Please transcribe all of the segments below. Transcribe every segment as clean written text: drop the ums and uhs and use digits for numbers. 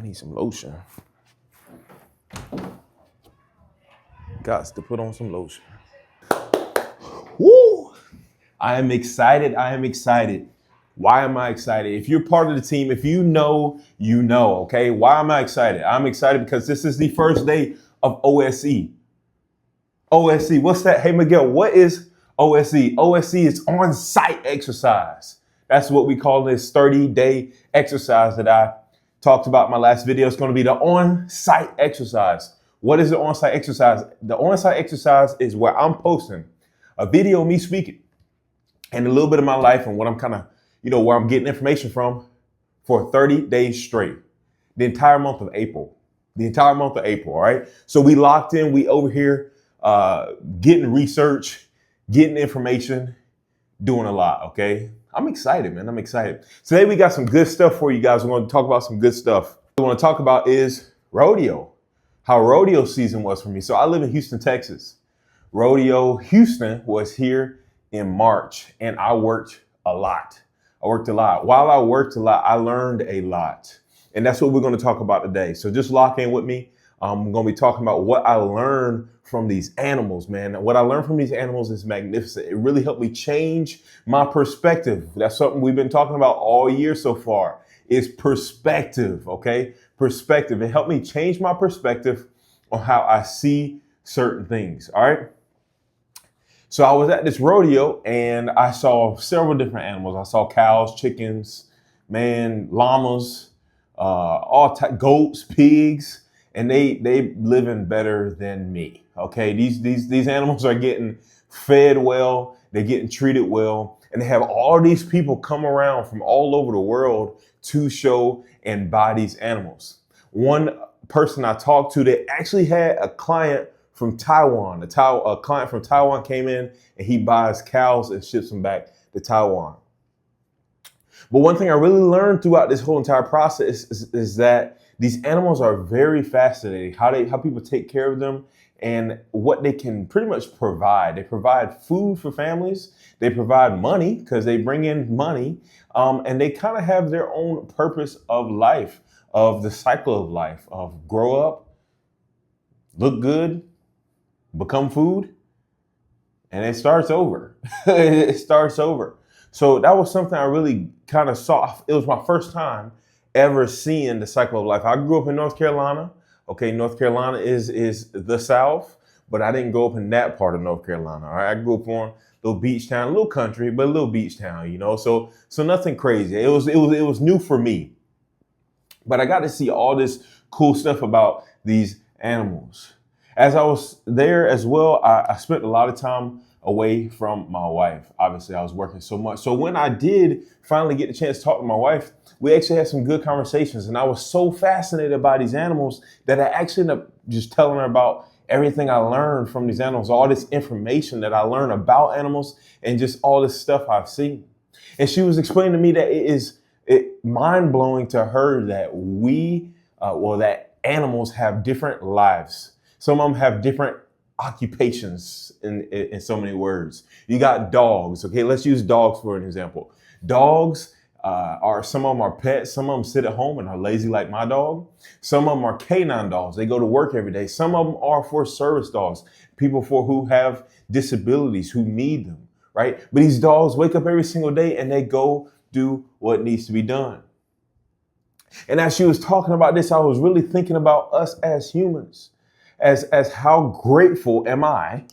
need some lotion. Got to put on some lotion. Woo! I am excited. I am excited. Why am I excited? If you're part of the team, if you know, okay? Why am I excited? I'm excited because this is the first day of OSE. OSE, what's that? Hey, Miguel, what is OSE? OSE is on-site exercise. That's what we call this 30-day exercise that I talked about in my last video. It's going to be the on-site exercise. What is the on-site exercise? The on-site exercise is where I'm posting a video of me speaking and a little bit of my life and what I'm kind of, where I'm getting information from for 30 days straight. The entire month of April. All right? So we locked in. We over here getting research, getting information, doing a lot, okay? I'm excited, man. I'm excited. Today we got some good stuff for you guys. We're going to talk about some good stuff. What we want to talk about is rodeo, how rodeo season was for me. So I live in Houston, Texas. Rodeo Houston was here in March, and I worked a lot. While I worked a lot, I learned a lot. And that's what we're going to talk about today. So just lock in with me. I'm going to be talking about what I learned from these animals, man. What I learned from these animals is magnificent. It really helped me change my perspective. That's something we've been talking about all year so far, is perspective, okay? Perspective. It helped me change my perspective on how I see certain things, all right? So I was at this rodeo and I saw several different animals. I saw cows, chickens, llamas, goats, pigs, and they living better than me. Okay, these animals are getting fed well, they're getting treated well, and they have all these people come around from all over the world to show and buy these animals. One person I talked to, they actually had a client from Taiwan. A client from Taiwan came in and he buys cows and ships them back to Taiwan. But one thing I really learned throughout this whole entire process is that these animals are very fascinating, how people take care of them and what they can pretty much provide. They provide food for families. They provide money because they bring in money. And they kind of have their own purpose of life, of the cycle of life, of grow up, look good, become food, and it starts over. It starts over. So that was something I really kind of saw. It was my first time ever seeing the cycle of life. I grew up in North Carolina. Okay, North Carolina is the South, but I didn't grow up in that part of North Carolina. All right, I grew up on a little beach town, a little country, but a little beach town, So nothing crazy. It was new for me. But I got to see all this cool stuff about these animals. As I was there as well, I spent a lot of time away from my wife. Obviously, I was working so much. So when I did finally get the chance to talk to my wife, we actually had some good conversations. And I was so fascinated by these animals that I actually ended up just telling her about everything I learned from these animals, all this information that I learned about animals and just all this stuff I've seen. And she was explaining to me that it is mind-blowing to her that that animals have different lives. Some of them have different occupations in so many words. You got dogs. Okay, let's use dogs for an example. Dogs some of them are pets. Some of them sit at home and are lazy like my dog. Some of them are canine dogs. They go to work every day. Some of them are for service dogs, people who have disabilities, who need them, right? But these dogs wake up every single day and they go do what needs to be done. And as she was talking about this, I was really thinking about us as humans. As how grateful am I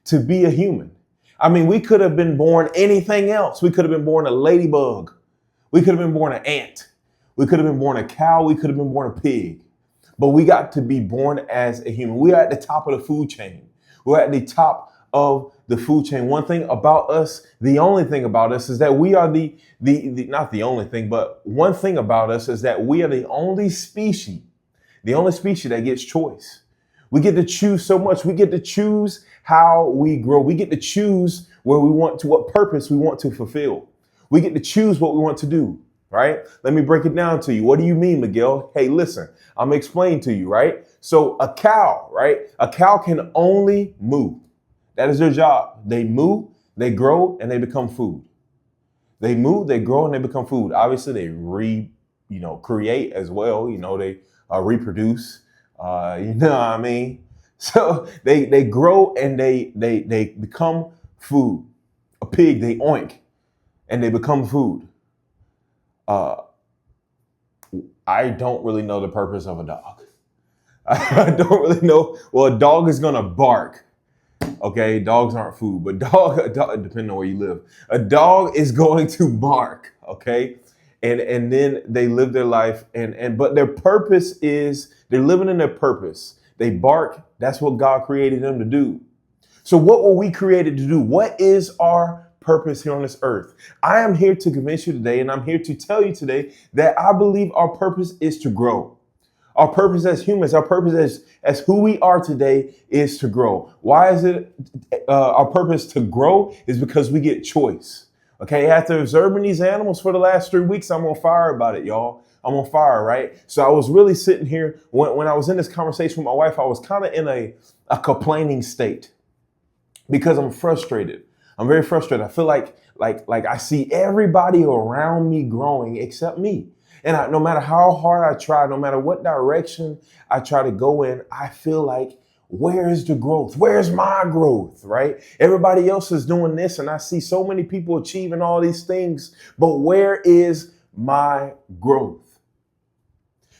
to be a human? I mean, we could have been born anything else. We could have been born a ladybug. We could have been born an ant. We could have been born a cow. We could have been born a pig. But we got to be born as a human. We are at the top of the food chain. We're at the top of the food chain. One thing about us, the only thing about us is that we are not the only thing, but one thing about us is that we are the only species that gets choice. We get to choose so much. We get to choose how we grow. We get to choose what purpose we want to fulfill. We get to choose what we want to do, right? Let me break it down to you. What do you mean, Miguel? Hey, listen, I'm going to explain to you, right? So a cow, right? A cow can only move. That is their job. They move, they grow, and they become food. They move, they grow, and they become food. Obviously, they create as well. They reproduce. You know what I mean? So they grow and they become food. A pig, they oink and they become food. Uh, I don't really know the purpose of a dog. I don't really know. Well, a dog is gonna bark. Okay, dogs aren't food, but a dog, depending on where you live, a dog is going to bark. Okay, and then they live their life, but their purpose is they're living in their purpose. They bark. That's what God created them to do. So what were we created to do? What is our purpose here on this earth? I am here to convince you today, and I'm here to tell you today that I believe our purpose is to grow. Our purpose as humans, our purpose as who we are today is to grow. Why is it our purpose to grow? Is because we get choice. Okay, after observing these animals for the last 3 weeks, I'm on fire about it, y'all. I'm on fire, right? So I was really sitting here when I was in this conversation with my wife, I was kind of in a complaining state because I'm frustrated. I'm very frustrated. I feel like I see everybody around me growing except me. And no matter how hard I try, no matter what direction I try to go in, I feel like, where is the growth? Where's my growth, right? Everybody else is doing this, and I see so many people achieving all these things, but where is my growth?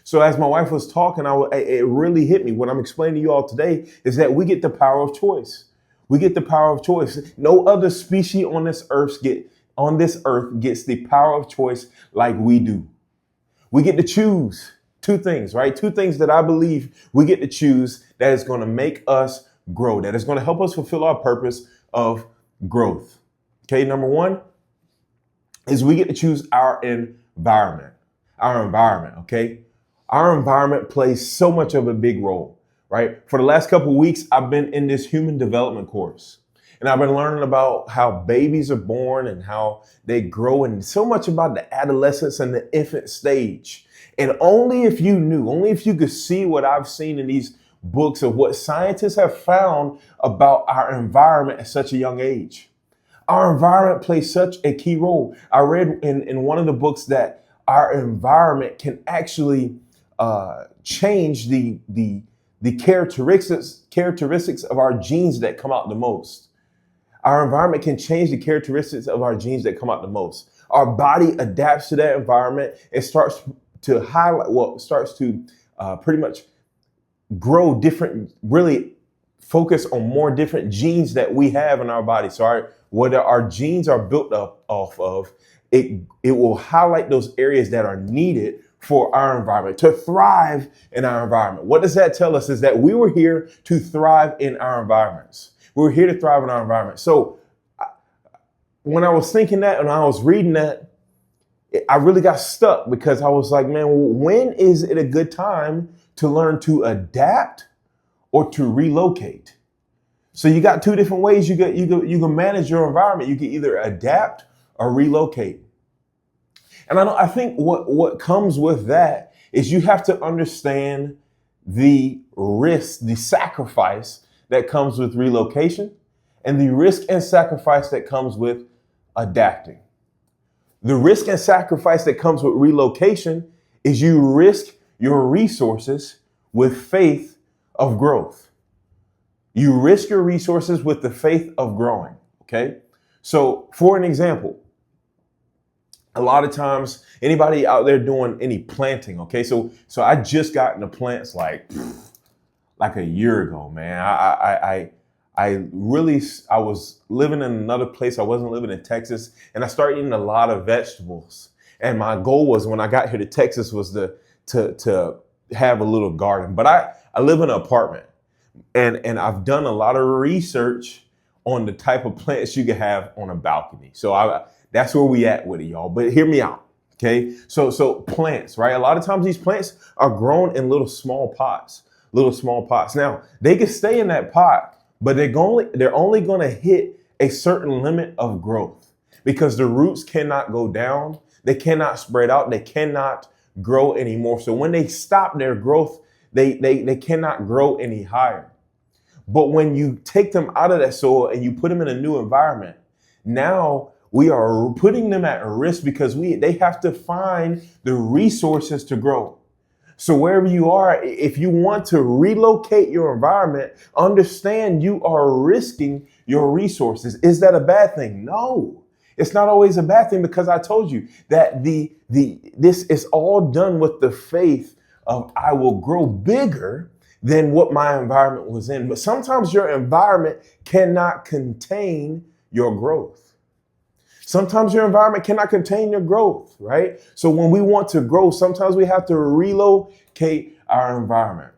So as my wife was talking, it really hit me. What I'm explaining to you all today is that we get the power of choice. We get the power of choice. No other species on this earth gets the power of choice like we do. We get to choose two things, right? Two things that I believe we get to choose that is going to make us grow, that is going to help us fulfill our purpose of growth. Okay, number one is we get to choose our environment. Our environment, okay? Our environment plays so much of a big role, right? For the last couple of weeks, I've been in this human development course. And I've been learning about how babies are born and how they grow and so much about the adolescence and the infant stage. And only if you could see what I've seen in these books of what scientists have found about our environment at such a young age. Our environment plays such a key role. I read in one of the books that our environment can actually change the characteristics of our genes that come out the most. Our environment can change the characteristics of our genes that come out the most. Our body adapts to that environment. It starts to pretty much grow different, really focus on more different genes that we have in our body. So what our genes are built up off of, it will highlight those areas that are needed for our environment, to thrive in our environment. What does that tell us is that we were here to thrive in our environments. We're here to thrive in our environment. So when I was thinking that and I was reading that, I really got stuck because I was like, man, when is it a good time to learn to adapt or to relocate? So you got two different ways you can manage your environment. You can either adapt or relocate. And I think what comes with that is you have to understand the risk, the sacrifice that comes with relocation, and the risk and sacrifice that comes with adapting. The risk and sacrifice that comes with relocation is you risk your resources with faith of growth. You risk your resources with the faith of growing, okay? So for an example, a lot of times, anybody out there doing any planting, okay? So I just got into plants like a year ago, man. I was living in another place. I wasn't living in Texas, and I started eating a lot of vegetables. And my goal was when I got here to Texas was to have a little garden. But I live in an apartment, and I've done a lot of research on the type of plants you can have on a balcony. So that's where we at with it, y'all. But hear me out, okay? So plants, right? A lot of times these plants are grown in little small pots. Now, they can stay in that pot, but they're only going to hit a certain limit of growth because the roots cannot go down. They cannot spread out. They cannot grow anymore. So when they stop their growth, they cannot grow any higher. But when you take them out of that soil and you put them in a new environment, now We are putting them at risk because they have to find the resources to grow. So wherever you are, if you want to relocate your environment, understand you are risking your resources. Is that a bad thing? No, it's not always a bad thing, because I told you that this is all done with the faith of I will grow bigger than what my environment was in. But sometimes your environment cannot contain your growth. Sometimes your environment cannot contain your growth, right? So when we want to grow, sometimes we have to relocate our environment.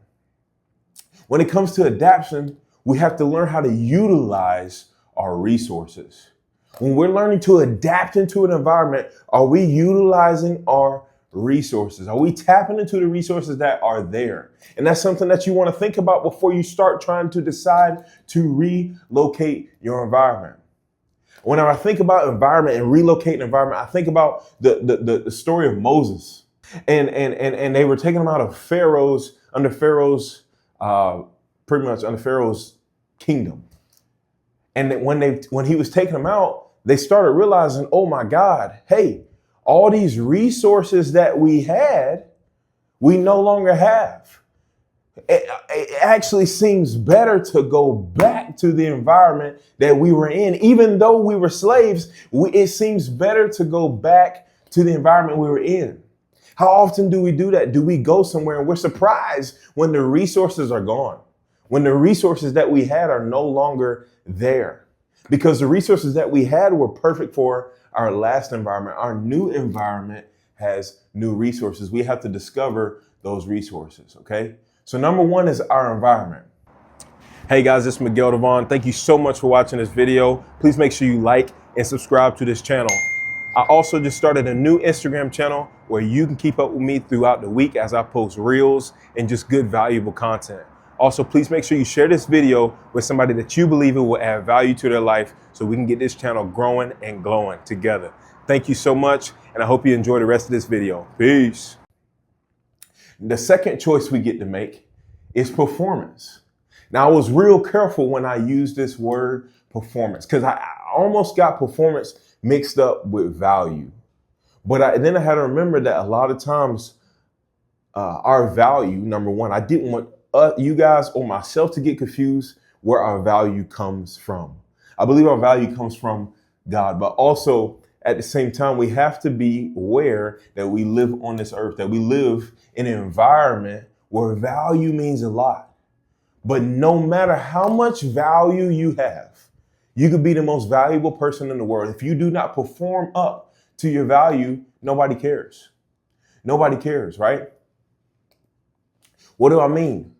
When it comes to adaptation, we have to learn how to utilize our resources. When we're learning to adapt into an environment, are we utilizing our resources? Are we tapping into the resources that are there? And that's something that you want to think about before you start trying to decide to relocate your environment. Whenever I think about environment and relocating environment, I think about the story of Moses, and they were taking him out of Pharaoh's pretty much under Pharaoh's kingdom. And when he was taking them out, they started realizing, oh my God, hey, all these resources that we had, we no longer have. It actually seems better to go back to the environment that we were in. Even though we were slaves, it seems better to go back to the environment we were in. How often do we do that? Do we go somewhere and we're surprised when the resources are gone, when the resources that we had are no longer there? Because the resources that we had were perfect for our last environment. Our new environment has new resources. We have to discover those resources, okay? So number one is our environment. Hey guys, it's Miguel Devon. Thank you so much for watching this video. Please make sure you like and subscribe to this channel. I also just started a new Instagram channel where you can keep up with me throughout the week as I post reels and just good, valuable content. Also, please make sure you share this video with somebody that you believe it will add value to their life so we can get this channel growing and glowing together. Thank you so much, and I hope you enjoy the rest of this video. Peace. The second choice we get to make is performance. Now, I was real careful when I used this word performance because I almost got performance mixed up with value. But then I had to remember that a lot of times our value, number one, I didn't want you guys or myself to get confused where our value comes from. I believe our value comes from God, but also at the same time, we have to be aware that we live on this earth, that we live in an environment where value means a lot. But no matter how much value you have, you could be the most valuable person in the world. If you do not perform up to your value, nobody cares. Nobody cares, right? What do I mean?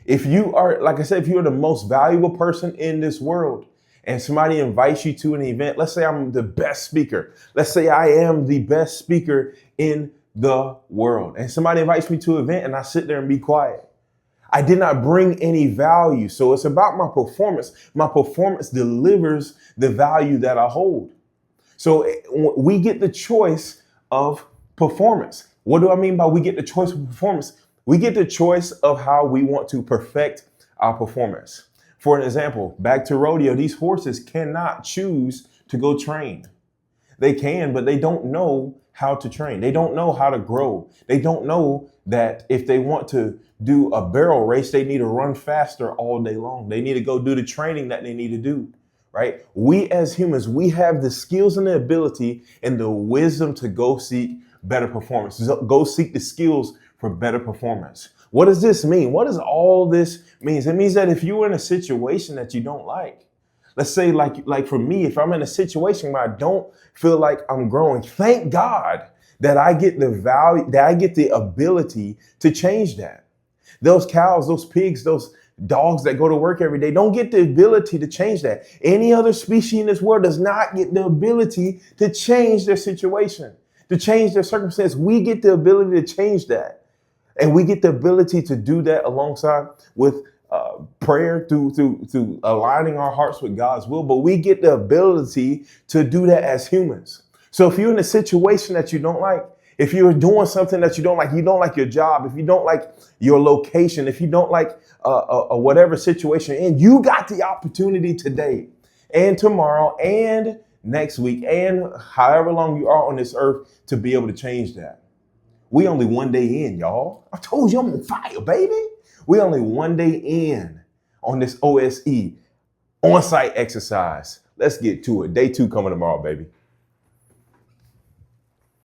If you are, like I said, if you're the most valuable person in this world, and somebody invites you to an event, let's say I'm the best speaker. Let's say I am the best speaker in the world. And somebody invites me to an event and I sit there and be quiet. I did not bring any value. So it's about my performance. My performance delivers the value that I hold. So we get the choice of performance. What do I mean by we get the choice of performance? We get the choice of how we want to perfect our performance. For an example, back to rodeo, these horses cannot choose to go train. They can, but they don't know how to train. They don't know how to grow. They don't know that if they want to do a barrel race, they need to run faster all day long. They need to go do the training that they need to do, right? We as humans, we have the skills and the ability and the wisdom to go seek better performance. Go seek the skills for better performance. What does this mean? What does all this mean? It means that if you're in a situation that you don't like, let's say like for me, if I'm in a situation where I don't feel like I'm growing, thank God that I get the value, that I get the ability to change that. Those cows, those pigs, those dogs that go to work every day don't get the ability to change that. Any other species in this world does not get the ability to change their situation, to change their circumstance. We get the ability to change that. And we get the ability to do that alongside with prayer through aligning our hearts with God's will. But we get the ability to do that as humans. So if you're in a situation that you don't like, if you're doing something that you don't like your job, if you don't like your location, if you don't like whatever situation you're in, you got the opportunity today and tomorrow and next week, and however long you are on this earth to be able to change that. We only one day in, y'all. I told you I'm on fire, baby. We only one day in on this OSE on-site exercise. Let's get to it. Day 2 coming tomorrow, baby.